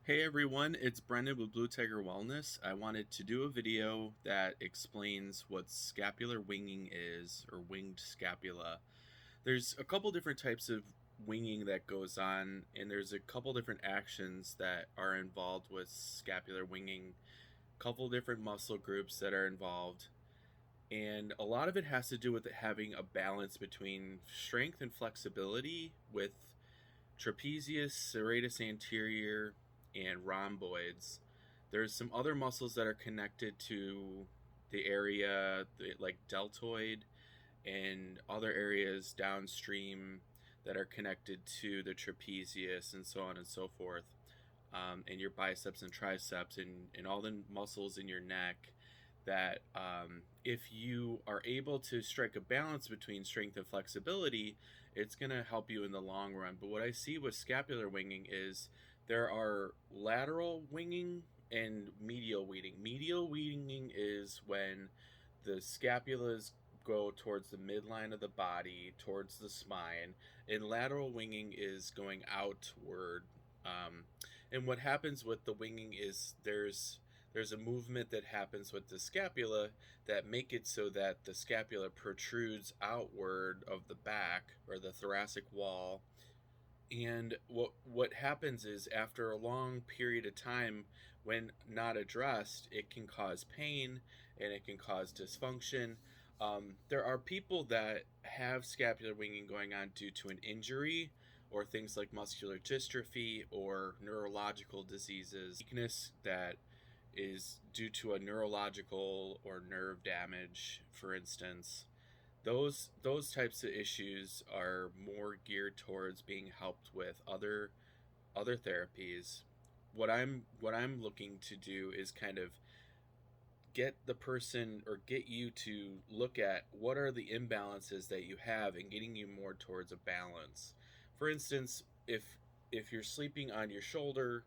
Hey everyone, it's Brenden with Blue Tiger Wellness. I wanted to do a video that explains what scapular winging is, or winged scapula. There's a couple different types of winging that goes on, and there's a couple different actions that are involved with scapular winging, a couple different muscle groups that are involved, and a lot of it has to do with it having a balance between strength and flexibility with trapezius, serratus anterior, and rhomboids. There's some other muscles that are connected to the area, like deltoid, and other areas downstream that are connected to the trapezius, and so on and so forth. And your biceps and triceps, and all the muscles in your neck, that if you are able to strike a balance between strength and flexibility, it's going to help you in the long run. But what I see with scapular winging is there are lateral winging and medial winging. Medial winging is when the scapulas go towards the midline of the body, towards the spine, and lateral winging is going outward. And what happens with the winging is there's a movement that happens with the scapula that make it so that the scapula protrudes outward of the back or the thoracic wall. And what happens is, after a long period of time, when not addressed, it can cause pain and it can cause dysfunction. There are people that have scapular winging going on due to an injury, or things like muscular dystrophy or neurological diseases, weakness that is due to a neurological or nerve damage, for instance. Those types of issues are more geared towards being helped with other therapies. What I'm looking to do is kind of get the person, or get you to look at what are the imbalances that you have, and getting you more towards a balance. For instance, if you're sleeping on your shoulder,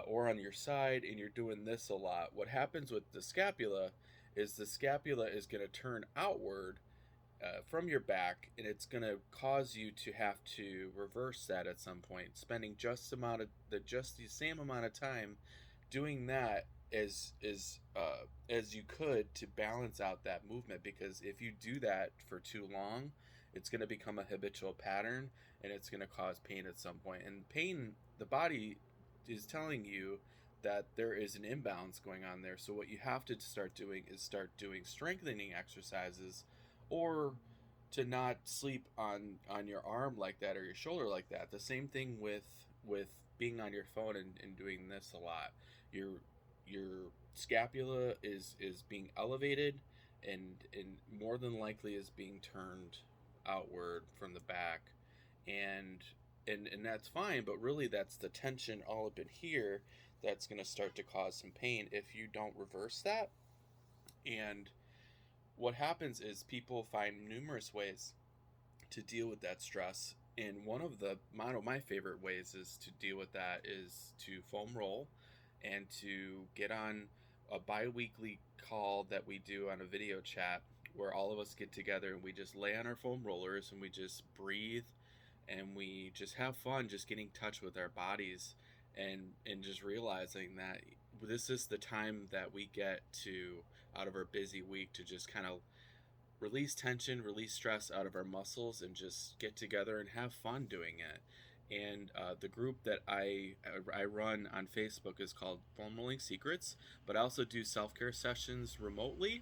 or on your side, and you're doing this a lot, what happens with the scapula is going to turn outward from your back, and it's going to cause you to have to reverse that at some point, spending just the same amount of time doing that as you could, to balance out that movement. Because if you do that for too long, it's going to become a habitual pattern, and it's going to cause pain at some point. And pain, the body is telling you that there is an imbalance going on there. So what you have to start doing is start doing strengthening exercises, or to not sleep on your arm like that, or your shoulder like that. The same thing with being on your phone and doing this a lot. Your scapula is being elevated, and more than likely is being turned outward from the back, and and that's fine, but really that's the tension all up in here that's going to start to cause some pain if you don't reverse that. And what happens is people find numerous ways to deal with that stress. And one of my favorite ways is to deal with that is to foam roll, and to get on a bi-weekly call that we do on a video chat, where all of us get together and we just lay on our foam rollers, and we just breathe, and we just have fun, just getting in touch with our bodies, and just realizing that this is the time that we get to, out of our busy week, to just kind of release tension, release stress out of our muscles, and just get together and have fun doing it. And the group that I run on Facebook is called Foam Rolling Secrets, but I also do self-care sessions remotely,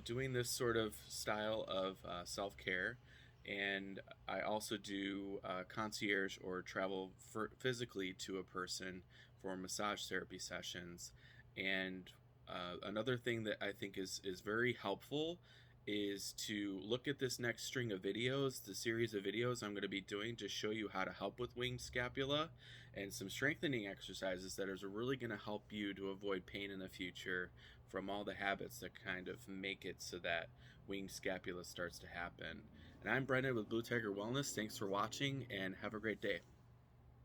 doing this sort of style of self-care. And I also do concierge, or travel physically to a person for massage therapy sessions. And another thing that I think is very helpful is to look at this next string of videos, the series of videos I'm going to be doing to show you how to help with winged scapula, and some strengthening exercises that are really going to help you to avoid pain in the future from all the habits that kind of make it so that winged scapula starts to happen. And I'm Brenden with Blue Tiger Wellness. Thanks for watching, and have a great day.